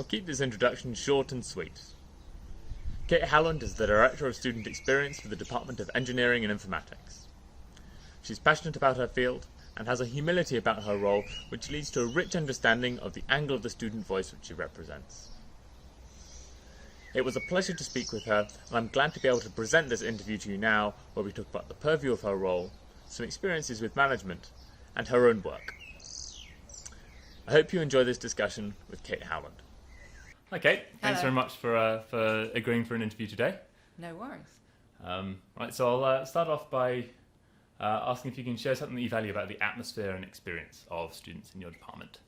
I'll keep this introduction short and sweet. Kate Howland is the Director of Student Experience for the Department of Engineering and Informatics. She's passionate about her field and has a humility about her role which leads to a rich understanding of the angle of the student voice which she represents. It was a pleasure to speak with her, and I'm glad to be able to present this interview to you now, where we talk about the purview of her role, some experiences with management, and her own work. I hope you enjoy this discussion with Kate Howland. Hi Kate, thanks very much for agreeing for an interview today. No worries. Right, so I'll start off by asking if you can share something that you value about the atmosphere and experience of students in your department.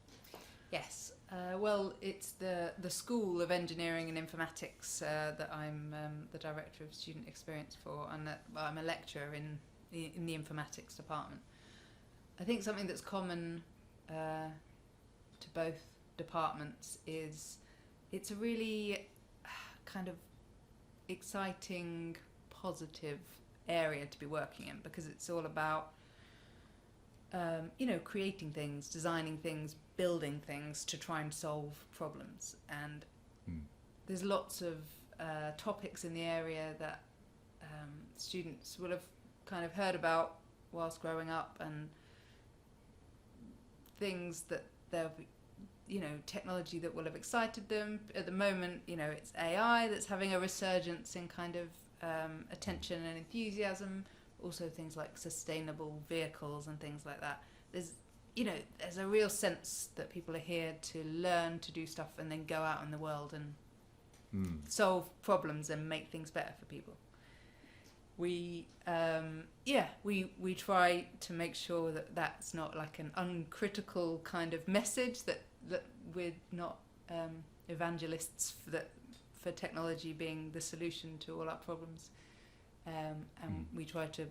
Yes. Well, it's the School of Engineering and Informatics that I'm the Director of Student Experience for, and I'm a lecturer in the Informatics department. I think something that's common to both departments is it's a really kind of exciting, positive area to be working in, because it's all about creating things, designing things, building things to try and solve problems. And there's lots of topics in the area that students will have kind of heard about whilst growing up, and things that they'll be, technology that will have excited them. At the moment, it's AI that's having a resurgence in kind of attention and enthusiasm. Also things like sustainable vehicles and things like that. There's a real sense that people are here to learn to do stuff and then go out in the world and solve problems and make things better for people. We try to make sure that that's not like an uncritical kind of message, that we're not evangelists for technology being the solution to all our problems. And we try to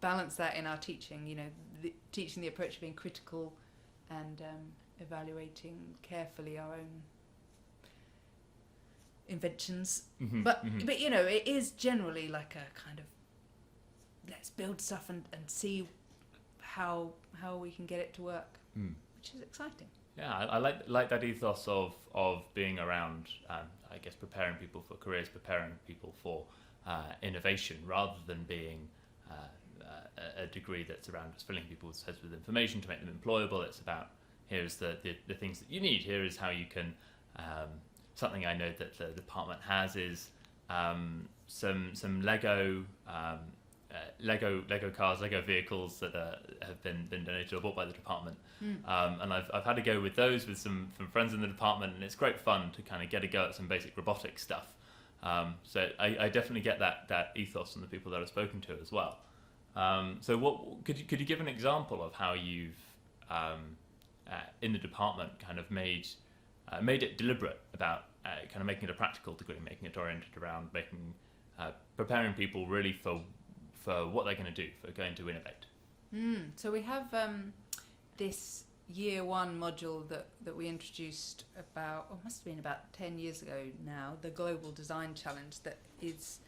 balance that in our teaching, teaching the approach of being critical and evaluating carefully our own inventions. But it is generally like a kind of let's build stuff and see how we can get it to work, which is exciting. Yeah, I like that ethos of being around, I guess, preparing people for careers, preparing people for innovation, rather than being a degree that's around just filling people's heads with information to make them employable. It's about, here's the things that you need, here is how you can, something I know that the department has is some Lego cars, Lego vehicles that have been donated or bought by the department. And I've had a go with those with some friends in the department, and it's great fun to kind of get a go at some basic robotics stuff. So I definitely get that ethos from the people that I've spoken to as well. So what could you give an example of how you've in the department kind of made it deliberate about kind of making it a practical degree, making it oriented around preparing people really for what they're going to do, for going to innovate? So we have this year one module that we introduced must have been about 10 years ago now, the Global Design Challenge, that is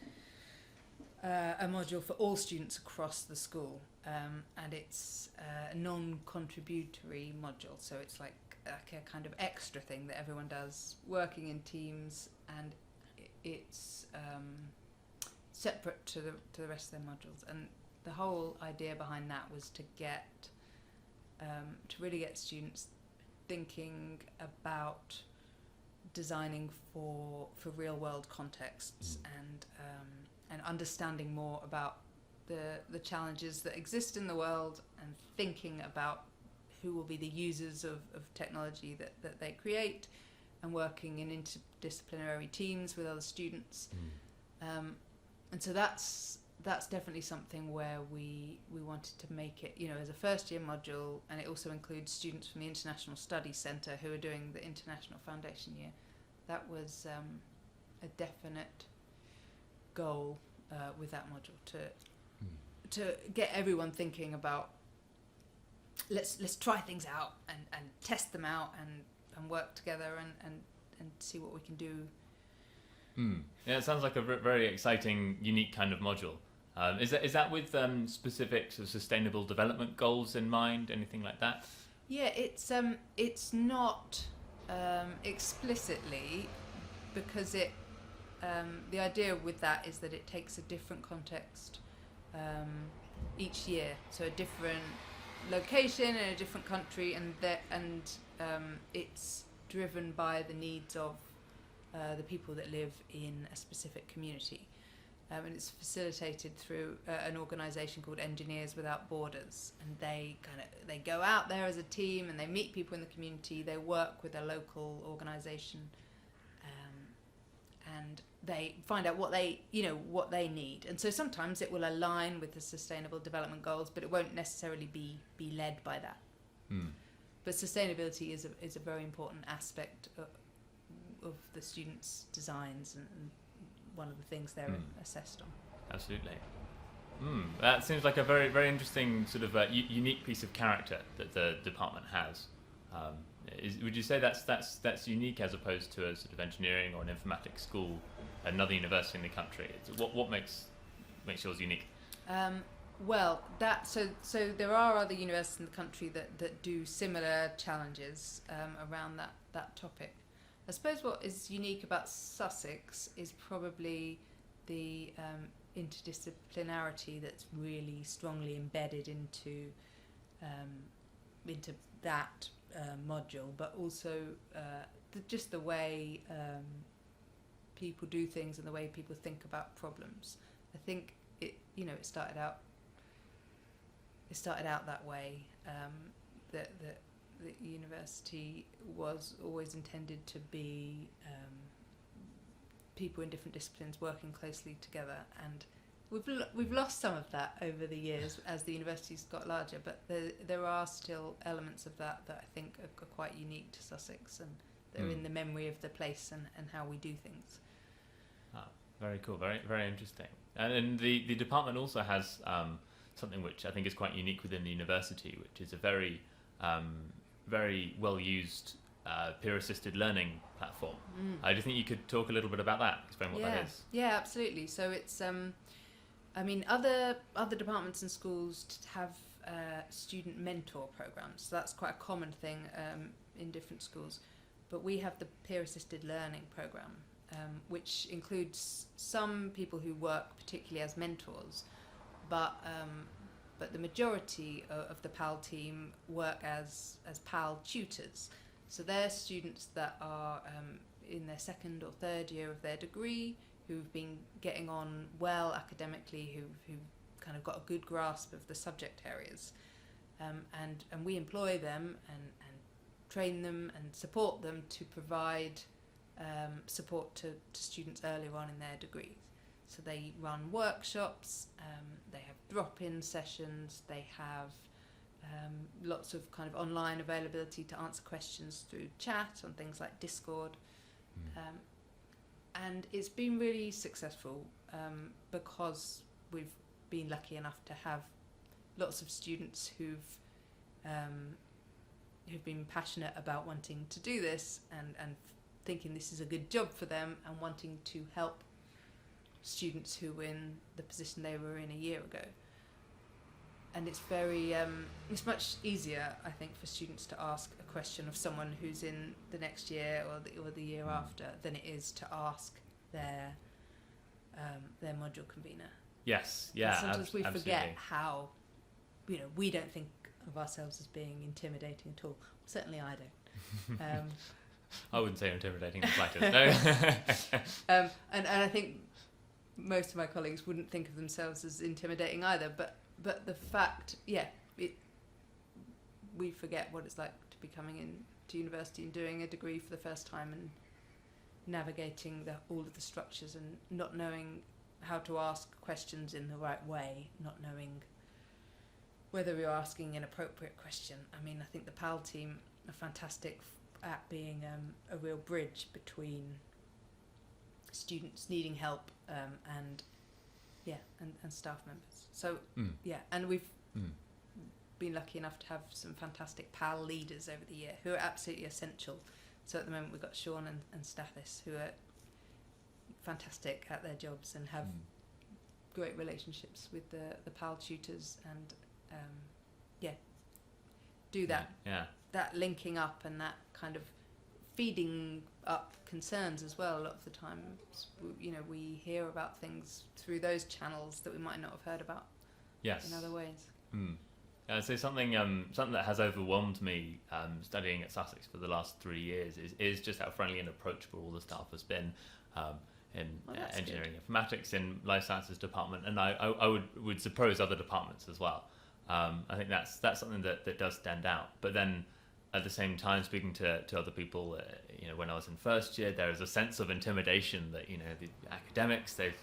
a module for all students across the school, and it's a non-contributory module, so it's like a kind of extra thing that everyone does, working in teams, and it's separate to the rest of their modules. And the whole idea behind that was to really get students thinking about designing for real world contexts, and understanding more about the challenges that exist in the world, and thinking about who will be the users of technology that they create, and working in interdisciplinary teams with other students. And so that's definitely something where we wanted to make it, as a first year module, and it also includes students from the International Studies Centre who are doing the International Foundation year. That was a definite goal with that module, to get everyone thinking about let's try things out and test them out and work together and see what we can do. Yeah, it sounds like a very exciting, unique kind of module. Is that with specific sort of sustainable development goals in mind, anything like that? Yeah, it's not explicitly, because the idea with that is that it takes a different context each year, so a different location in a different country, and it's driven by the needs of the people that live in a specific community. And it's facilitated through an organisation called Engineers Without Borders, and they go out there as a team and they meet people in the community. They work with a local organisation, and they find out what they need. And so sometimes it will align with the Sustainable Development Goals, but it won't necessarily be led by that. But sustainability is a very important aspect of the students' designs and one of the things they're assessed on. Absolutely. That seems like a very, very interesting sort of unique piece of character that the department has. Would you say that's unique as opposed to a sort of engineering or an informatics school, another university in the country? What makes yours unique? Well, so there are other universities in the country that do similar challenges around that topic. I suppose what is unique about Sussex is probably the interdisciplinarity that's really strongly embedded into that module, but also just the way people do things and the way people think about problems. I think it started out that way. That the university was always intended to be people in different disciplines working closely together, and we've lost some of that over the years as the university's got larger, but there are still elements of that I think are quite unique to Sussex, and they're in the memory of the place and how we do things. Very cool, very, very interesting. And the department also has something which I think is quite unique within the university, which is a very very well used peer-assisted learning platform. Do you think you could talk a little bit about that, explain what that is? Yeah, absolutely. So it's other departments and schools have student mentor programs, so that's quite a common thing in different schools, but we have the peer-assisted learning program, which includes some people who work particularly as mentors, but the majority of the PAL team work as PAL tutors. So they're students that are in their second or third year of their degree, who've been getting on well academically, who've kind of got a good grasp of the subject areas. And we employ them and train them and support them to provide support to students earlier on in their degrees. So they run workshops, they have drop-in sessions, they have lots of kind of online availability to answer questions through chat on things like Discord. And it's been really successful because we've been lucky enough to have lots of students who've been passionate about wanting to do this and thinking this is a good job for them and wanting to help students who were in the position they were in a year ago. And it's very it's much easier, I think, for students to ask a question of someone who's in the next year or the year after than it is to ask their module convener. Yes, yeah. And sometimes we absolutely. forget how we don't think of ourselves as being intimidating at all. Certainly I don't. I wouldn't say intimidating in the slightest. No. And I think most of my colleagues wouldn't think of themselves as intimidating either, but the fact, we forget what it's like to be coming into university and doing a degree for the first time and navigating all of the structures and not knowing how to ask questions in the right way, not knowing whether you're asking an appropriate question. I mean, I think the PAL team are fantastic at being a real bridge between students needing help and staff members. So and we've been lucky enough to have some fantastic PAL leaders over the year who are absolutely essential. So at the moment we've got Sean and Stathis, who are fantastic at their jobs and have great relationships with the PAL tutors and do that linking up and that kind of feeding up concerns as well. A lot of the time, we hear about things through those channels that we might not have heard about in other ways. So something that has overwhelmed me studying at Sussex for the last 3 years is just how friendly and approachable all the staff has been in engineering informatics, in life sciences department, and I would suppose other departments as well. I think that's something that does stand out. But then at the same time, speaking to other people, when I was in first year, there is a sense of intimidation that the academics, they've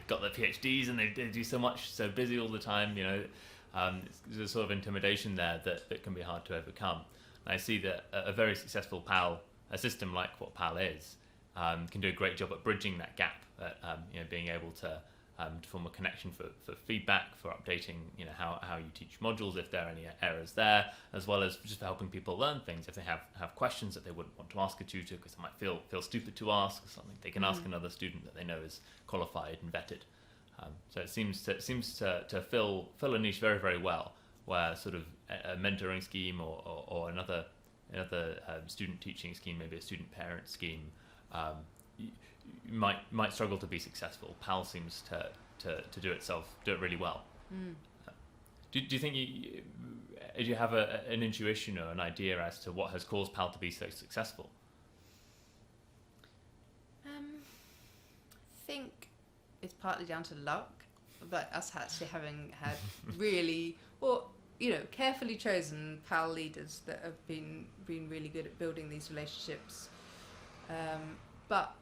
got their PhDs and they do so much, so busy all the time. There's a sort of intimidation there that can be hard to overcome. And I see that a very successful PAL, a system like what PAL is, can do a great job at bridging that gap, at being able to form a connection for feedback, for updating how you teach modules if there are any errors there, as well as just for helping people learn things. If they have questions that they wouldn't want to ask a tutor because they might feel stupid to ask or something, they can ask another student that they know is qualified and vetted. So it seems to fill a niche very, very well, where sort of a mentoring scheme or another student teaching scheme, maybe a student parent scheme, might struggle to be successful. PAL seems to do it really well. Do you think do you have an intuition or an idea as to what has caused PAL to be so successful? I think it's partly down to luck, but us actually having had really, carefully chosen PAL leaders that have been really good at building these relationships. But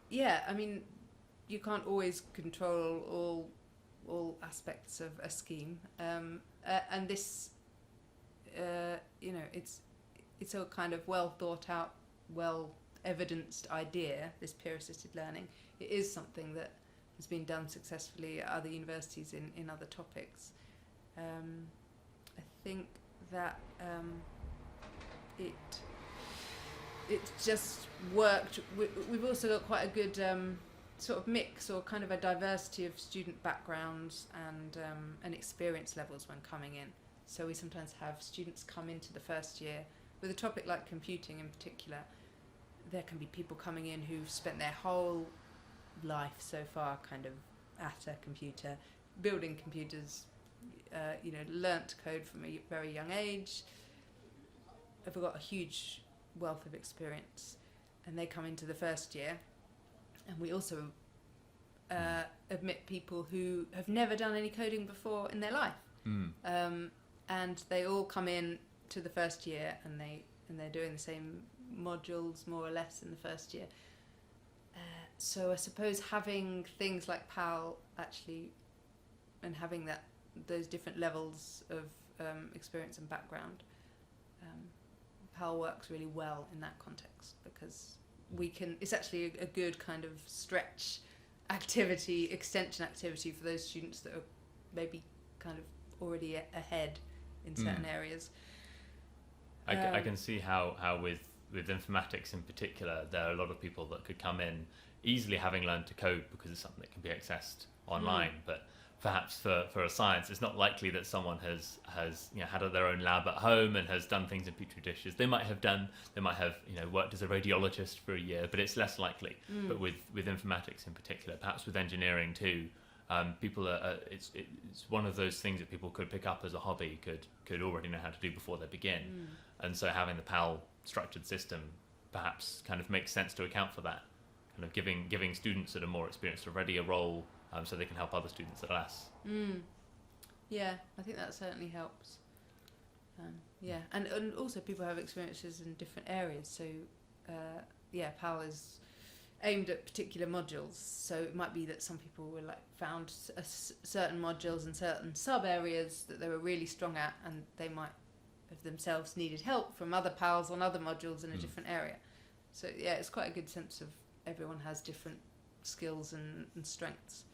yeah, I mean, you can't always control all aspects of a scheme, and this, it's a kind of well thought out, well evidenced idea. This peer assisted learning, it is something that has been done successfully at other universities in other topics. I think that it just worked. We've also got quite a good sort of mix, or kind of a diversity of student backgrounds and experience levels when coming in. So we sometimes have students come into the first year with a topic like computing in particular. There can be people coming in who've spent their whole life so far kind of at a computer, building computers, learnt to code from a very young age. I've got a huge wealth of experience, and they come into the first year. And we also admit people who have never done any coding before in their life, and they all come in to the first year, and they're doing the same modules more or less in the first year. So I suppose having things like PAL actually, and having those different levels of experience and background, PAL works really well in that context, because it's actually a good kind of stretch activity, extension activity for those students that are maybe kind of already ahead in certain areas. I can see how with informatics in particular, there are a lot of people that could come in easily having learned to code because it's something that can be accessed online, but perhaps for a science, it's not likely that someone has had their own lab at home and has done things in petri dishes. They might have worked as a radiologist for a year, but it's less likely. But with informatics in particular, perhaps with engineering too, people it's one of those things that people could pick up as a hobby, could already know how to do before they begin. And so having the PAL structured system perhaps kind of makes sense to account for that, kind of giving students that are more experienced already a role, so they can help other students that are less. Yeah, I think that certainly helps. And also people have experiences in different areas. So PAL is aimed at particular modules. So it might be that some people were found certain modules and certain sub areas that they were really strong at, and they might have themselves needed help from other PALs on other modules in a different area. So yeah, it's quite a good sense of everyone has different skills and strengths.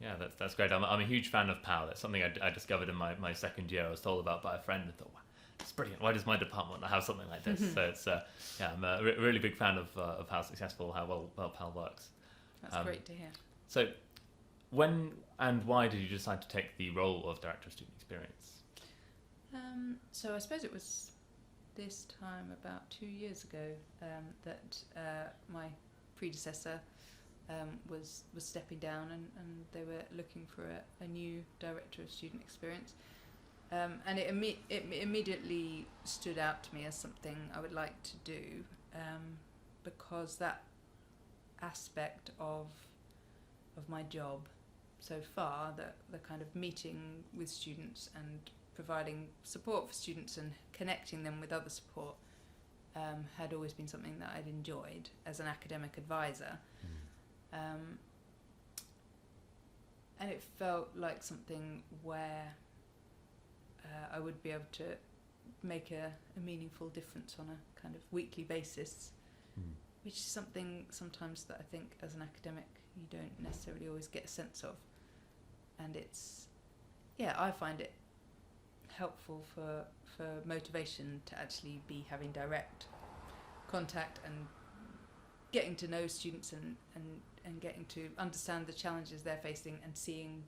Yeah, that's great. I'm a huge fan of PAL. That's something I discovered in my second year. I was told about by a friend and thought, wow, it's brilliant. Why does my department not have something like this? So it's I'm a really big fan of how successful, how well PAL works. That's great to hear. So when and why did you decide to take the role of Director of Student Experience? So I suppose it was this time about 2 years ago that my predecessor was stepping down, and they were looking for a new director of student experience. And it immediately stood out to me as something I would like to do, because that aspect of my job so far, the kind of meeting with students and providing support for students and connecting them with other support, had always been something that I'd enjoyed as an academic advisor. And it felt like something where I would be able to make a meaningful difference on a kind of weekly basis, which is something sometimes that I think as an academic you don't necessarily always get a sense of. And it's, I find it helpful for motivation to actually be having direct contact and getting to know students and getting to understand the challenges they're facing and seeing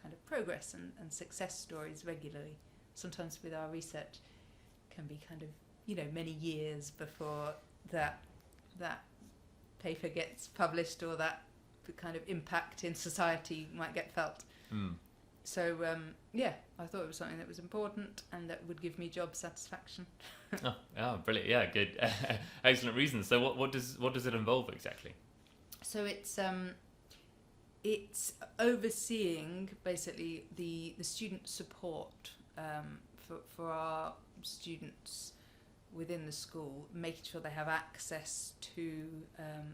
kind of progress and success stories regularly. Sometimes with our research can be kind of, many years before that paper gets published or that kind of impact in society might get felt. So, I thought it was something that was important and that would give me job satisfaction. Oh, brilliant. Yeah, good. Excellent reasons. So what does it involve exactly? So it's overseeing basically the student support for our students within the school, making sure they have access to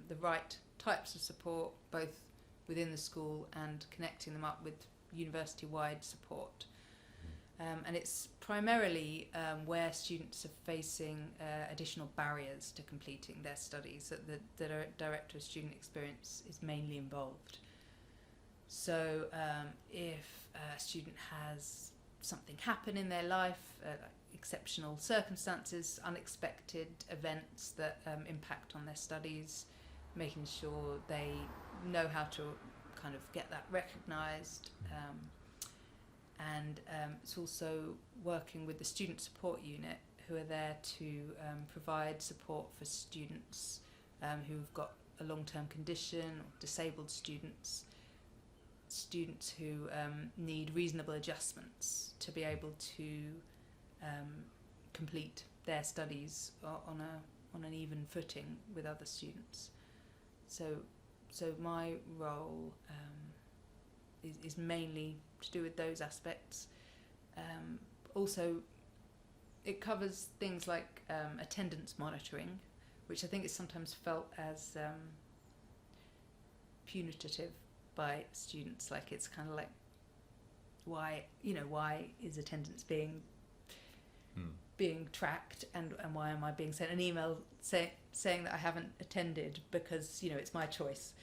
the right types of support, both within the school and connecting them up with university-wide support. And it's primarily where students are facing additional barriers to completing their studies that the Director of Student Experience is mainly involved. So if a student has something happen in their life, like exceptional circumstances, unexpected events that impact on their studies, making sure they know how to kind of get that recognised, and it's also working with the student support unit, who are there to provide support for students who've got a long-term condition, or disabled students who need reasonable adjustments to be able to complete their studies on an even footing with other students. So my role is mainly to do with those aspects. Also, it covers things like attendance monitoring, which I think is sometimes felt as punitive by students. Like, it's kind of like, why is attendance being tracked, and why am I being sent an email saying that I haven't attended because it's my choice?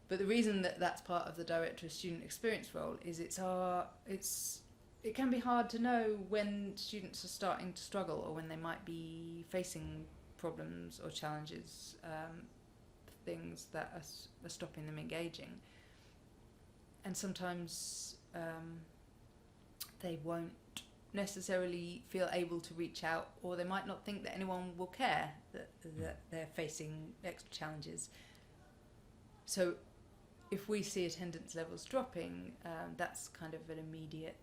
But the reason that that's part of the Director of Student Experience role is it can be hard to know when students are starting to struggle, or when they might be facing problems or challenges, things that are stopping them engaging. And sometimes they won't necessarily feel able to reach out, or they might not think that anyone will care that they're facing extra challenges. So if we see attendance levels dropping, that's kind of an immediate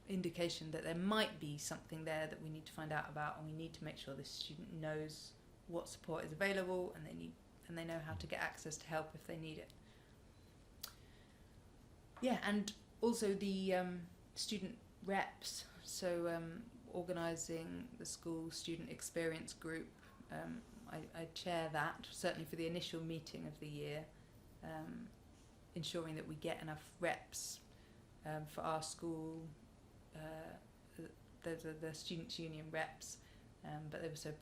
indication that there might be something there that we need to find out about, and we need to make sure the student knows what support is available, and they know how to get access to help if they need it. Yeah, and also the student reps, so organising the school student experience group. I chair that, certainly for the initial meeting of the year, ensuring that we get enough reps for our school. Those are the Students' Union reps, but they also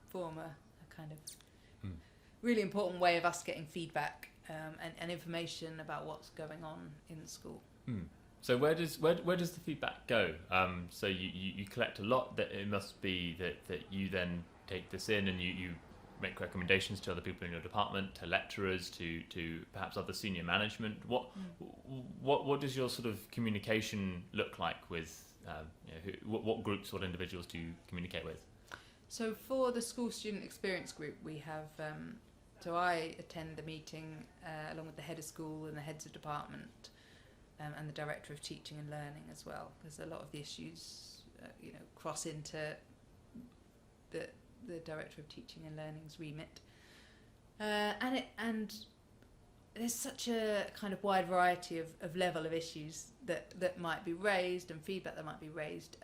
form a kind of really important way of us getting feedback and information about what's going on in the school. So where does the feedback go? So you collect a lot. That it must be that you then take this in and you make recommendations to other people in your department, to lecturers, to perhaps other senior management. What does your sort of communication look like with what groups, what individuals do you communicate with? So for the school student experience group, we have, so I attend the meeting along with the head of school and the heads of department and the director of teaching and learning as well, because a lot of the issues, cross into the director of teaching and learning's remit. And there's such a kind of wide variety of level of issues that might be raised and feedback that might be raised.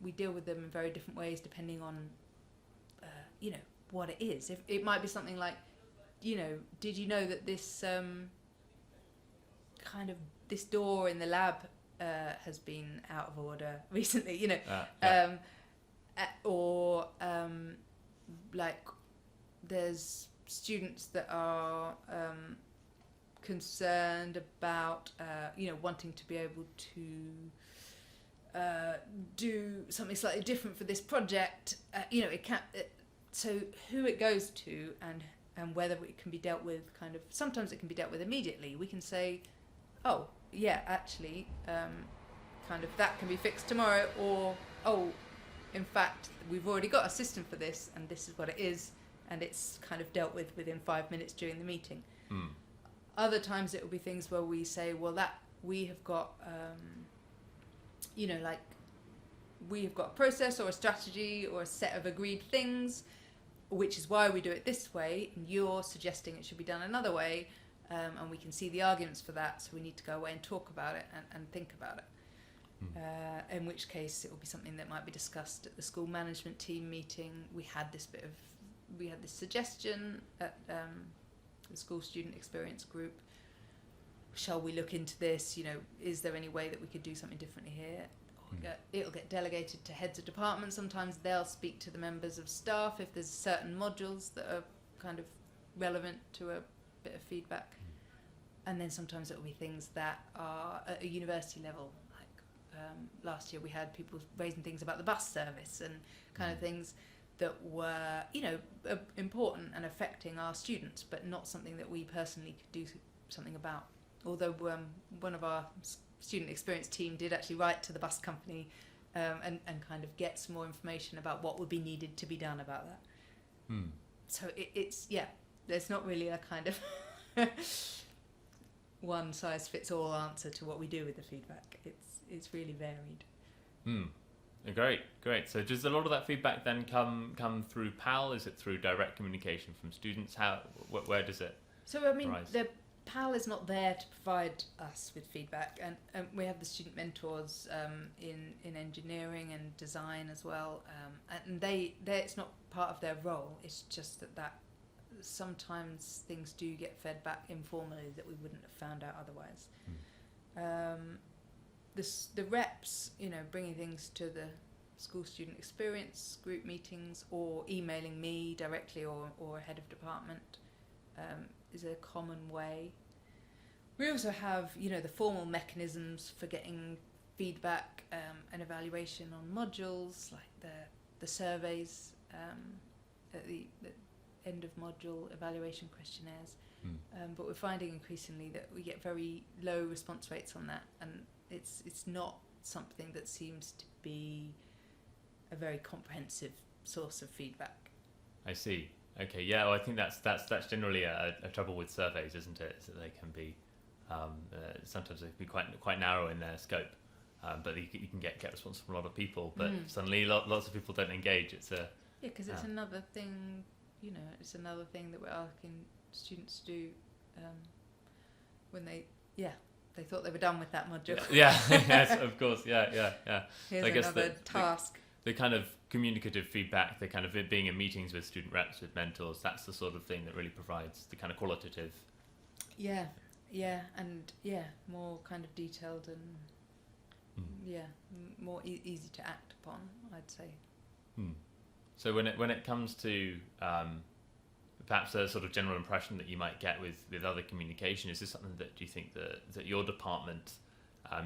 We deal with them in very different ways depending on, what it is. If it might be something like, did you know that this this door in the lab has been out of order recently? Or like there's students that are concerned about wanting to be able to do something slightly different for this project. So who it goes to and whether it can be dealt with sometimes it can be dealt with immediately. We can say, oh yeah, actually that can be fixed tomorrow, or in fact we've already got a system for this and this is what it is, and it's kind of dealt with within 5 minutes during the meeting. Other times it will be things where we say, well, that we have got we have got a process or a strategy or a set of agreed things, which is why we do it this way, and you're suggesting it should be done another way, and we can see the arguments for that, so we need to go away and talk about it and think about it. In which case it will be something that might be discussed at the school management team meeting. We had this suggestion at the school student experience group. Shall we look into this? Is there any way that we could do something differently here? It'll get delegated to heads of department. Sometimes they'll speak to the members of staff if there's certain modules that are kind of relevant to a bit of feedback. And then sometimes it'll be things that are at a university level. Like last year we had people raising things about the bus service and kind of things that were, important and affecting our students, but not something that we personally could do something about. Although one of our student experience team did actually write to the bus company and kind of get some more information about what would be needed to be done about that. So it's there's not really a kind of one size fits all answer to what we do with the feedback. It's really varied. Great. So does a lot of that feedback then come through PAL? Is it through direct communication from students? Where does it arise? The PAL is not there to provide us with feedback, and we have the student mentors in engineering and design as well, and they it's not part of their role. It's just that sometimes things do get fed back informally that we wouldn't have found out otherwise. The reps, bringing things to the school student experience group meetings or emailing me directly or a head of department is a common way. We also have, the formal mechanisms for getting feedback and evaluation on modules, like the surveys at the end of module evaluation questionnaires. But we're finding increasingly that we get very low response rates on that, and it's not something that seems to be a very comprehensive source of feedback. I see. Okay, yeah. Well, I think that's generally a trouble with surveys, isn't it? Is that they can be sometimes they can be quite narrow in their scope, but you can get response from a lot of people. But suddenly, lots of people don't engage. It's because it's another thing. It's another thing that we're asking students to do when they thought they were done with that module. Yes, of course. Yeah. Here's I guess another task. The kind of communicative feedback, the kind of it being in meetings with student reps, with mentors, that's the sort of thing that really provides the kind of qualitative. And more kind of detailed and more easy to act upon, I'd say. So when it comes to perhaps a sort of general impression that you might get with other communication, is this something that do you think that your department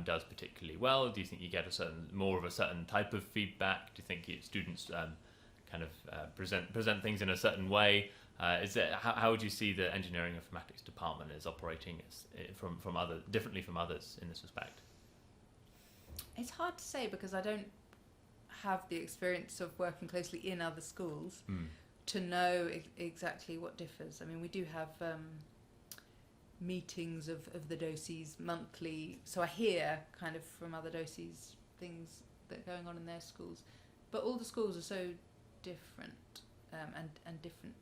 does particularly well? Do you think you get more of a certain type of feedback? Do you think students kind of present things in a certain way? How would you see the Engineering Informatics department as operating differently from others in this respect? It's hard to say because I don't have the experience of working closely in other schools to know exactly what differs. I mean, we do have meetings of the docies monthly, so I hear kind of from other docies things that are going on in their schools. But all the schools are so different, and different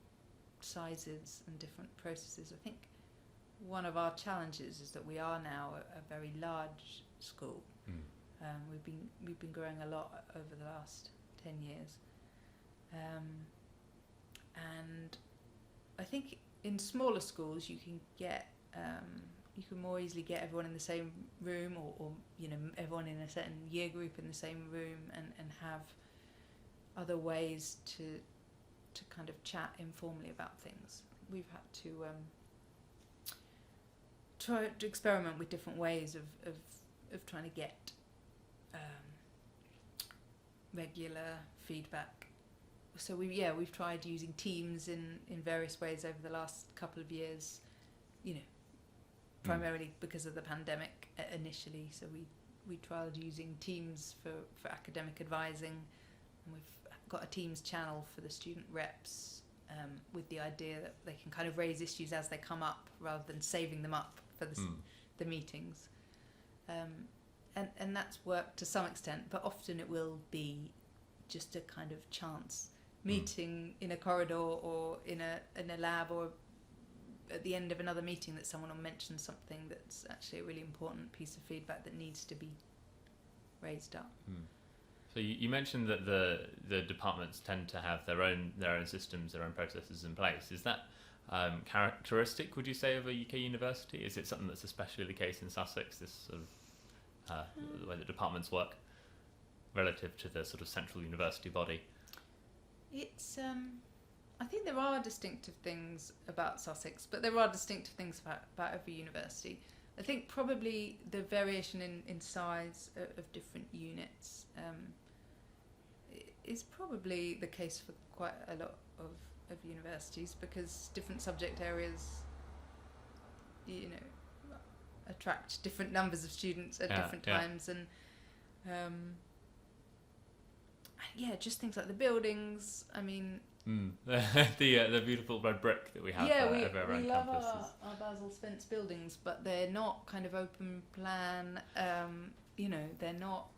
sizes and different processes. I think one of our challenges is that we are now a very large school. We've been growing a lot over the last 10 years, and I think in smaller schools you can get you can more easily get everyone in the same room, or you know, everyone in a certain year group in the same room, and have other ways to kind of chat informally about things. We've had to try to experiment with different ways of trying to get regular feedback. So we've tried using Teams in various ways over the last couple of years, you know, primarily because of the pandemic initially. So we tried using Teams for academic advising, and we've got a Teams channel for the student reps, with the idea that they can kind of raise issues as they come up rather than saving them up for the meetings. And that's worked to some extent, but often it will be just a kind of chance meeting in a corridor or in a lab, or at the end of another meeting that someone will mention something that's actually a really important piece of feedback that needs to be raised up. So you mentioned that the departments tend to have their own systems, their own processes in place. Is that characteristic, would you say, of a UK university? Is it something that's especially the case in Sussex, this sort of the way the departments work relative to the sort of central university body? It's I think there are distinctive things about Sussex, but there are distinctive things about every university. I think probably the variation in size of different units is probably the case for quite a lot of universities, because different subject areas, you know, attract different numbers of students at different times, and just things like the buildings. I mean, the beautiful red brick that we have around we love campuses. our Basil Spence buildings, but they're not kind of open plan. You know, they're not.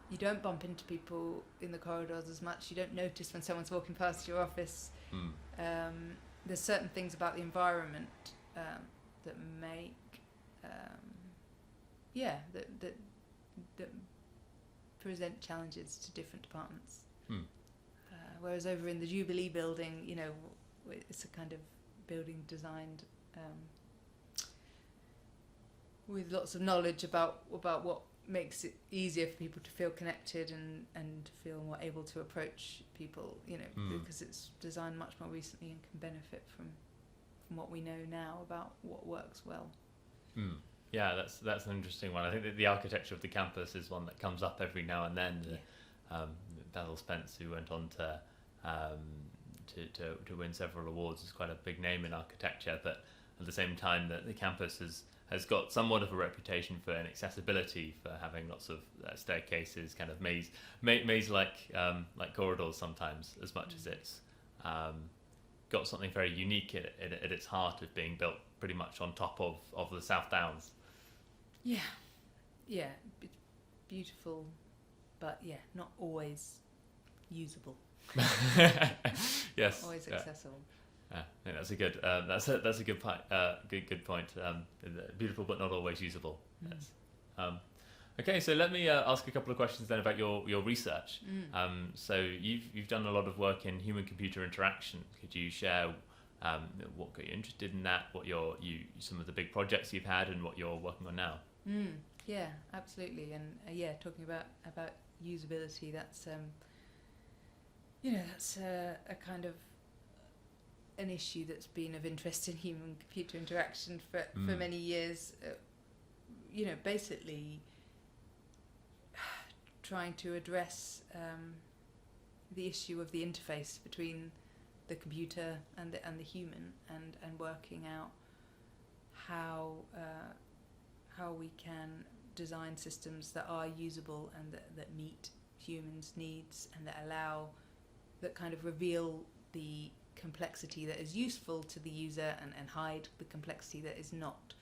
You don't bump into people in the corridors as much. You don't notice when someone's walking past your office. There's certain things about the environment that make that present challenges to different departments. Whereas over in the Jubilee building, you know, it's a kind of building designed with lots of knowledge about what makes it easier for people to feel connected and feel more able to approach people, you know, because it's designed much more recently and can benefit from what we know now about what works well. Yeah, that's an interesting one. I think that the architecture of the campus is one that comes up every now and then. Basil Spence, who went on to win several awards, is quite a big name in architecture, but at the same time that the campus has got somewhat of a reputation for inaccessibility, for having lots of staircases, kind of maze-like corridors sometimes, as much as it's got something very unique at its heart of being built pretty much on top of the South Downs. Yeah, beautiful, but not always usable. Yes, always accessible. I think that's a good. That's a good point. Good point. Beautiful, but not always usable. Yes. Okay, so let me ask a couple of questions then about your research. So you've done a lot of work in human-computer interaction. Could you share what got you interested in that? What some of the big projects you've had, and what you're working on now? Yeah, absolutely. And talking about usability, that's that's a kind of an issue that's been of interest in human-computer interaction for many years. Basically trying to address the issue of the interface between the computer and the human, and working out how we can design systems that are usable and that meet humans' needs and that kind of reveal the complexity that is useful to the user and hide the complexity that is not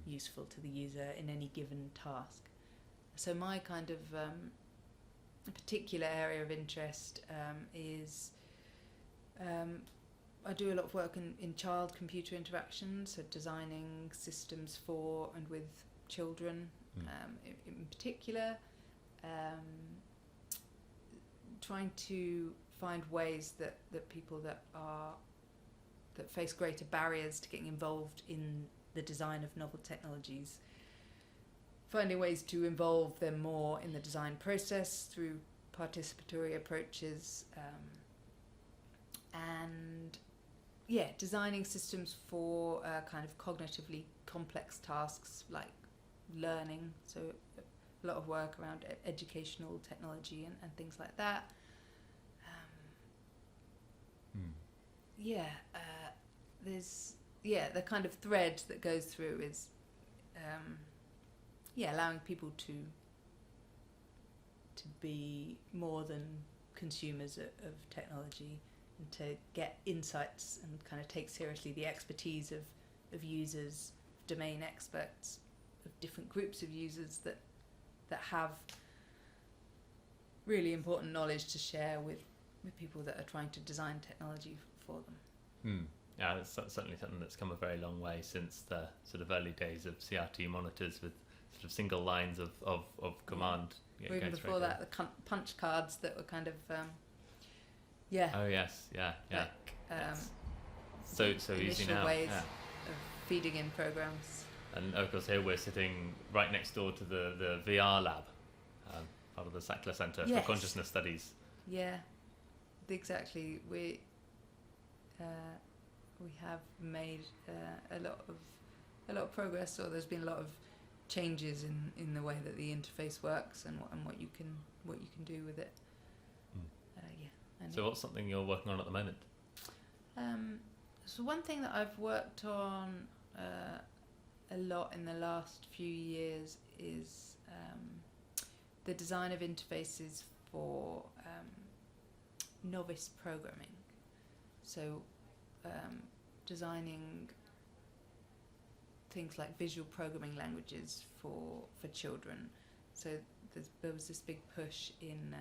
useful to the user in any given task. So my kind of particular area of interest is I do a lot of work in child-computer interactions, so designing systems for and with children in particular, trying to find ways that people that face greater barriers to getting involved in the design of novel technologies, finding ways to involve them more in the design process through participatory approaches, and designing systems for kind of cognitively complex tasks like learning, so a lot of work around educational technology and things like that. There's the kind of thread that goes through is allowing people to be more than consumers of technology, and to get insights and kind of take seriously the expertise of users, domain experts, of different groups of users that have really important knowledge to share with people that are trying to design technology for them. Yeah, it's certainly something that's come a very long way since the sort of early days of CRT monitors with sort of single lines of command. Or even before that, the punch cards that were kind of Oh yes, yeah. Like, so easy now. Ways of feeding in programs. And of course, here we're sitting right next door to the VR lab, part of the Sackler Centre for Consciousness Studies. Yeah, exactly. We have made a lot of progress, or there's been a lot of changes in the way that the interface works and what you can do with it. So what's something you're working on at the moment? So one thing that I've worked on a lot in the last few years is the design of interfaces for novice programming. So designing things like visual programming languages for children. So there was this big push in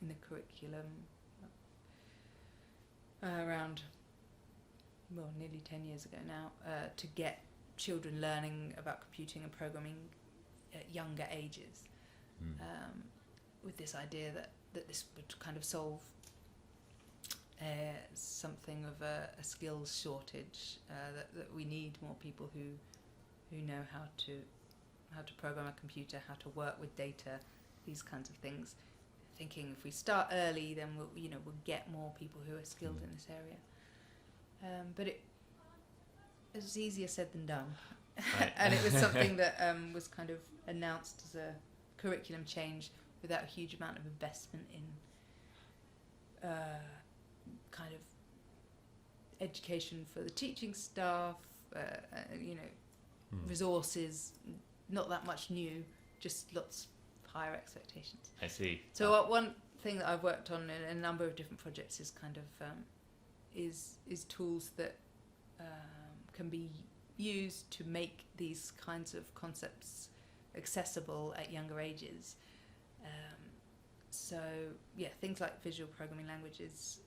the curriculum around nearly 10 years ago now, to get children learning about computing and programming at younger ages, with this idea that this would kind of solve something of a skills shortage, that we need more people who know how to program a computer, how to work with data, these kinds of things. Thinking if we start early, then we'll get more people who are skilled in this area. But it was easier said than done, right. And it was something that was kind of announced as a curriculum change without a huge amount of investment in kind of education for the teaching staff, resources, not that much new, just lots higher expectations. I see. So one thing that I've worked on in a number of different projects is kind of is tools that can be used to make these kinds of concepts accessible at younger ages. Things like visual programming languages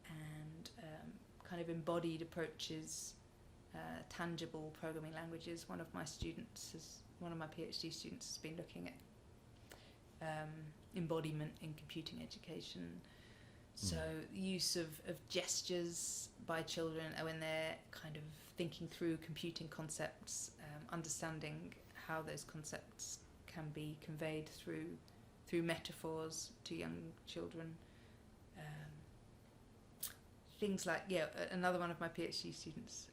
and kind of embodied approaches, tangible programming languages. One of my PhD students has been looking at embodiment in computing education. So use of gestures by children when they're kind of thinking through computing concepts, understanding how those concepts can be conveyed through metaphors to young children. Things like, another one of my PhD students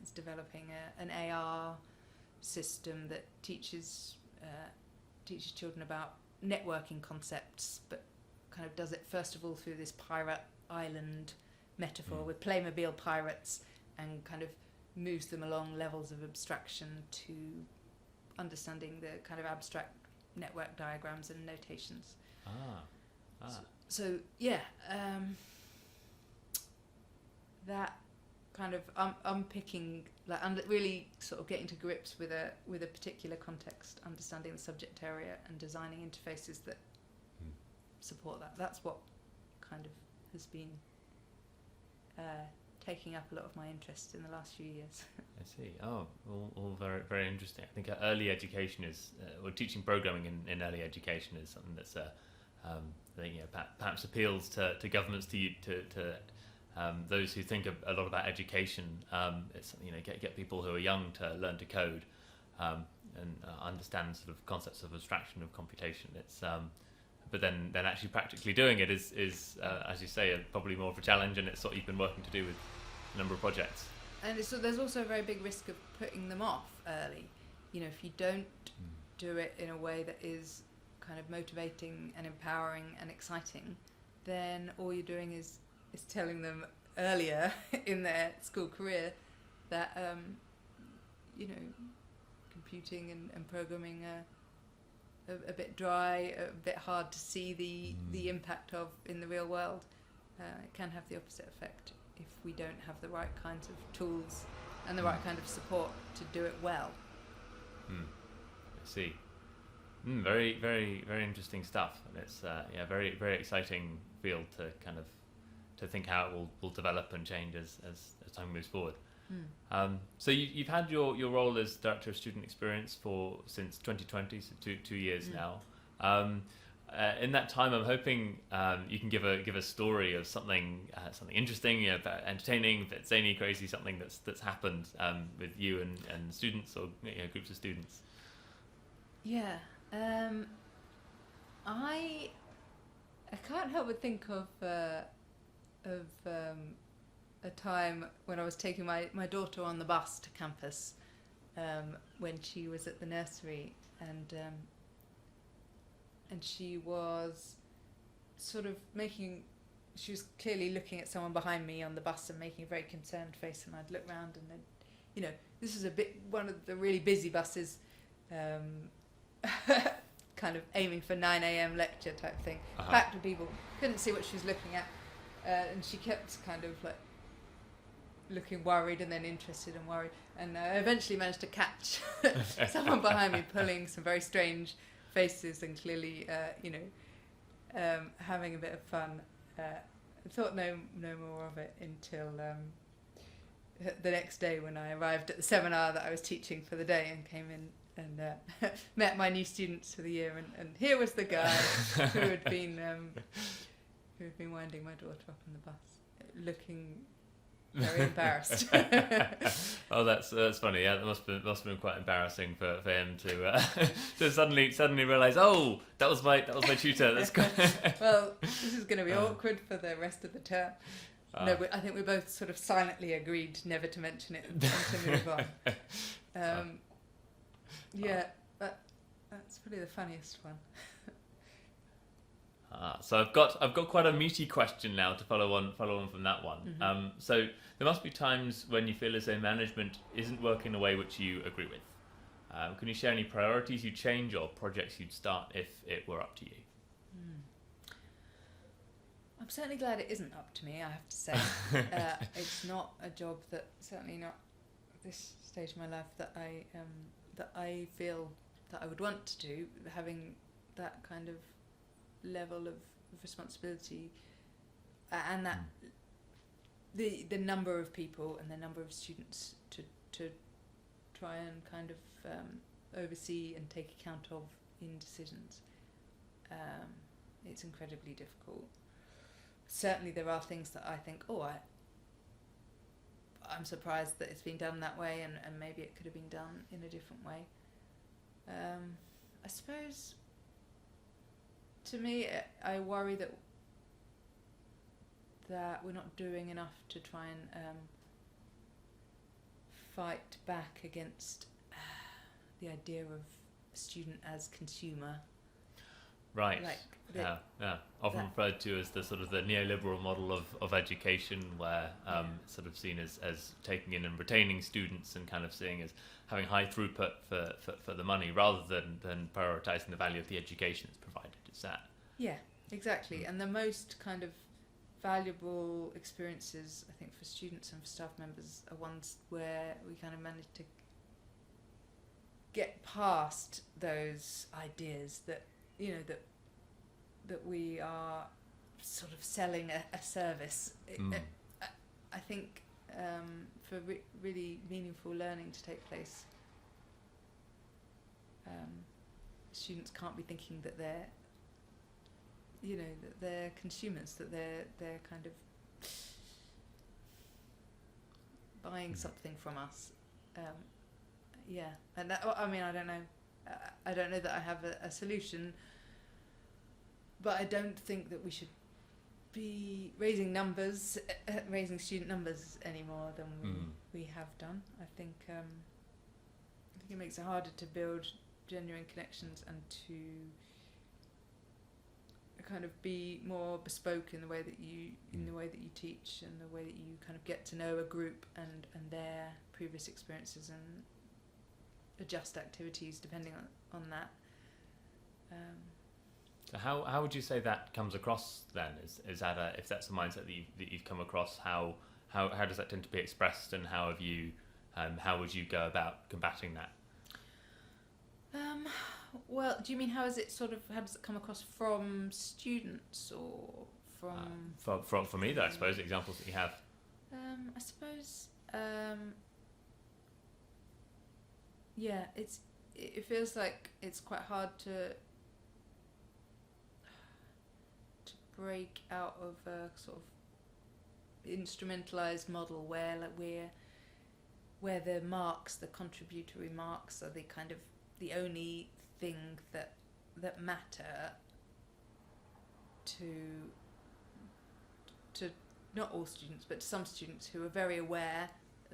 is developing an AR system that teaches children about networking concepts, but kind of does it first of all through this pirate island metaphor with Playmobil pirates, and kind of moves them along levels of abstraction to understanding the kind of abstract network diagrams and notations. So yeah, that kind of unpicking, like really sort of getting to grips with a particular context, understanding the subject area and designing interfaces that support that. That's what kind of has been taking up a lot of my interest in the last few years. I see. Oh, all very, very interesting. I think early education is, or teaching programming in early education is something that's, I think, perhaps appeals to governments, to those who think a lot about education. It's, get people who are young to learn to code and understand sort of concepts of abstraction, of computation. It's but then actually practically doing it is as you say, probably more of a challenge, and it's what you've been working to do with a number of projects. And there's also a very big risk of putting them off early. If you don't do it in a way that is kind of motivating and empowering and exciting, then all you're doing is telling them earlier in their school career that computing and programming are a bit dry, a bit hard to see the impact of in the real world. It can have the opposite effect if we don't have the right kinds of tools and the right kind of support to do it well. I see. Very, very, very interesting stuff, and it's very, very exciting field to kind of to think how it will develop and change as time moves forward. So you've had your role as Director of Student Experience since 2020, so two years now. In that time, I'm hoping you can give a story of something interesting, entertaining, but zany, crazy, something that's happened with you and students or groups of students. Yeah, I can't help but think of a time when I was taking my daughter on the bus to campus when she was at the nursery, and she was sort of she was clearly looking at someone behind me on the bus and making a very concerned face, and I'd look round, and then, this is one of the really busy buses, kind of aiming for 9 a.m. lecture type thing, packed with people, couldn't see what she was looking at, and she kept kind of like looking worried and then interested and worried, and I eventually managed to catch someone behind me pulling some very strange faces and clearly having a bit of fun. I thought no more of it until the next day when I arrived at the seminar that I was teaching for the day and came in and met my new students for the year, and here was the guy who had been winding my daughter up on the bus, looking very embarrassed. Oh, that's funny. Yeah, that must have been quite embarrassing for him to suddenly realise, oh, that was my tutor. That's good. Well, this is going to be awkward for the rest of the term. No, I think we both sort of silently agreed never to mention it and to move on. Yeah, that's probably the funniest one. So I've got quite a meaty question now to follow on from that one. Mm-hmm. So there must be times when you feel as though management isn't working in a way which you agree with. Can you share any priorities you'd change or projects you'd start if it were up to you? I'm certainly glad it isn't up to me, I have to say. It's not a job that, certainly not at this stage of my life, that I feel that I would want to do, having that kind of level of responsibility, and that the number of people and the number of students to try and kind of oversee and take account of in decisions. It's incredibly difficult. Certainly there are things that I think, I'm surprised that it's been done that way, and maybe it could have been done in a different way. I suppose, to me, I worry that we're not doing enough to try and fight back against the idea of student as consumer. Right. Like Often that- referred to as the sort of the neoliberal model of education, where it's sort of seen as taking in and retaining students and kind of seeing as having high throughput for the money rather than prioritizing the value of the education that's provided. Is that? Yeah, exactly. And the most kind of valuable experiences, I think, for students and for staff members are ones where we kind of manage to get past those ideas that, you know, that we are sort of selling a service. I think for really meaningful learning to take place, students can't be thinking that they're, you know, that they're consumers, that they're kind of buying something from us. And that, I mean, I don't know. I don't know that I have a solution, but I don't think that we should be raising student numbers any more than we have done. I think it makes it harder to build genuine connections and to kind of be more bespoke in the way that you teach and the way that you kind of get to know a group and their previous experiences and adjust activities depending on that. So how would you say that comes across then? Is that if that's a mindset that you've come across, how does that tend to be expressed, and how would you go about combating that? Well, do you mean how does it come across from students or from? For me, though, I suppose examples that you have. I suppose. Yeah, it feels like it's quite hard to break out of a sort of instrumentalized model where the marks, the contributory marks, are the kind of the only thing that matter to not all students, but to some students who are very aware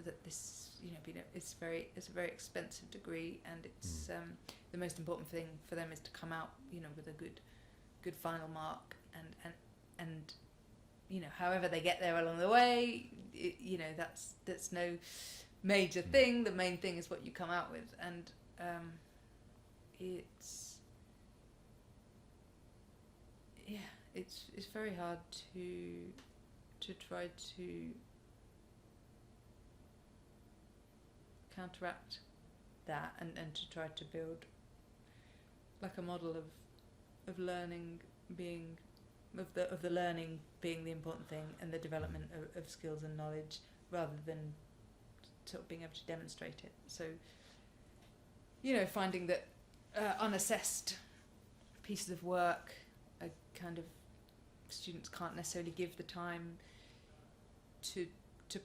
that this, you know, it's a very expensive degree, and it's the most important thing for them is to come out, you know, with a good final mark, and you know, however they get there along the way, you know, that's no major thing. The main thing is what you come out with, and it's very hard to try to counteract that and to try to build like a model of learning being of the learning being the important thing and the development of skills and knowledge rather than sort of being able to demonstrate it. So, you know, finding that unassessed pieces of work are kind of, students can't necessarily give the time to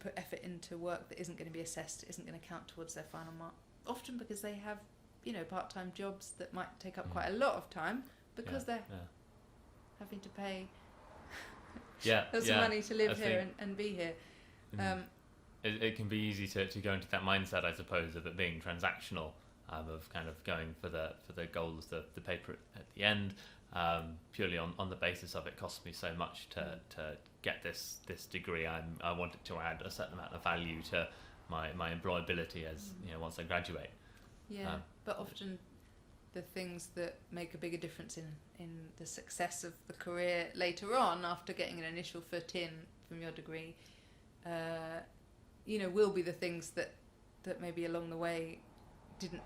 put effort into work that isn't going to be assessed, isn't going to count towards their final mark, often because they have, you know, part-time jobs that might take up quite a lot of time because they're having to pay lots of money to live here and be here. It can be easy to go into that mindset, I suppose, of it being transactional, of kind of going for the goal of the paper at the end, purely on the basis of it costs me so much to get this degree. I want it to add a certain amount of value to my employability as you know, once I graduate. But often the things that make a bigger difference in the success of the career later on, after getting an initial foot in from your degree, you know, will be the things that maybe along the way didn't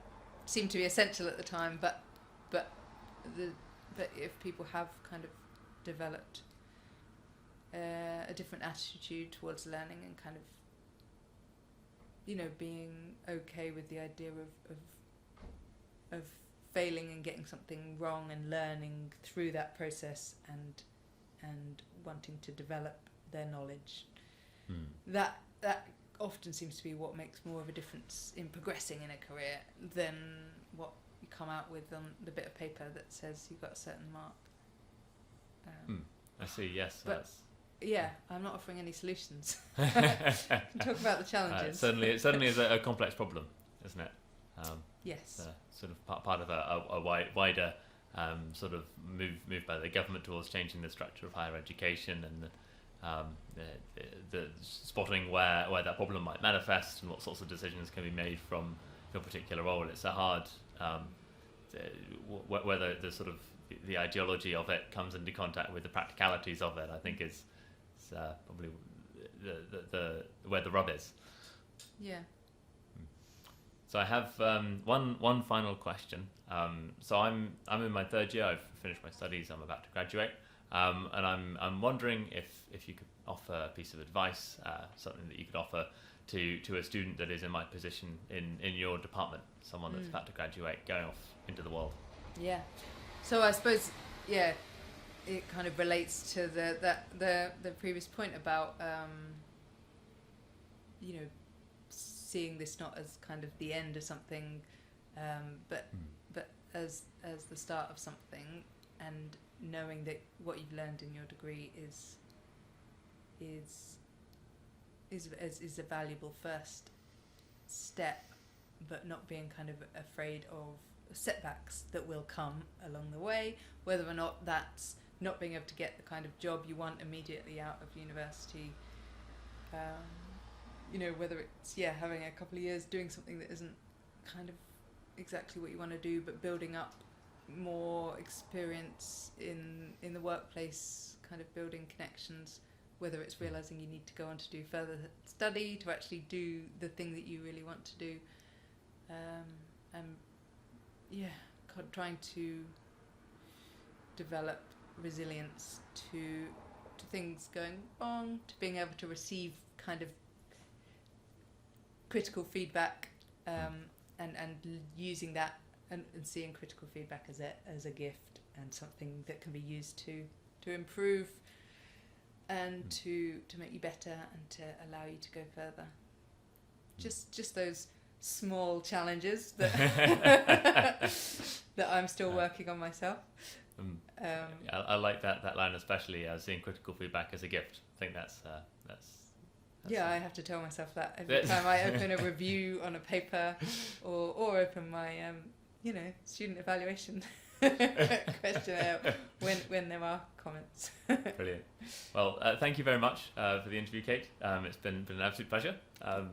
seem to be essential at the time, but if people have kind of developed a different attitude towards learning and kind of, you know, being okay with the idea of failing and getting something wrong and learning through that process and wanting to develop their knowledge, that often seems to be what makes more of a difference in progressing in a career than what you come out with on the bit of paper that says you've got a certain mark. I see, yes. But I'm not offering any solutions. I can talk about the challenges. It certainly is a complex problem, isn't it? Yes. Sort of part of a wider sort of moved by the government towards changing the structure of higher education, and the spotting where that problem might manifest and what sorts of decisions can be made from your particular role. It's a hard whether the sort of the ideology of it comes into contact with the practicalities of it, I think is probably the where the rub is. Yeah. So I have one final question. So I'm in my third year. I've finished my studies. I'm about to graduate, and I'm wondering if you could offer a piece of advice, something that you could offer to a student that is in my position in your department, someone that's about to graduate, going off into the world. Yeah. So I suppose, yeah, it kind of relates to the previous point about seeing this not as kind of the end of something, but as the start of something, and knowing that what you've learned in your degree is a valuable first step, but not being kind of afraid of setbacks that will come along the way, whether or not that's not being able to get the kind of job you want immediately out of university, whether it's having a couple of years doing something that isn't kind of exactly what you want to do, but building up more experience in the workplace, kind of building connections, whether it's realizing you need to go on to do further study to actually do the thing that you really want to do, trying to develop resilience to things going wrong, to being able to receive kind of critical feedback, and using that and seeing critical feedback as a gift and something that can be used to improve and to make you better and to allow you to go further. Just those small challenges that that I'm still working on myself. I like that line, especially seeing critical feedback as a gift. I think that's I have to tell myself that every time I open a review on a paper or open my student evaluation questionnaire when there are comments. Brilliant. Well, thank you very much for the interview, Kate. It's been an absolute pleasure. I've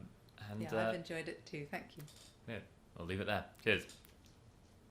enjoyed it too. Thank you. Yeah, I'll leave it there. Cheers.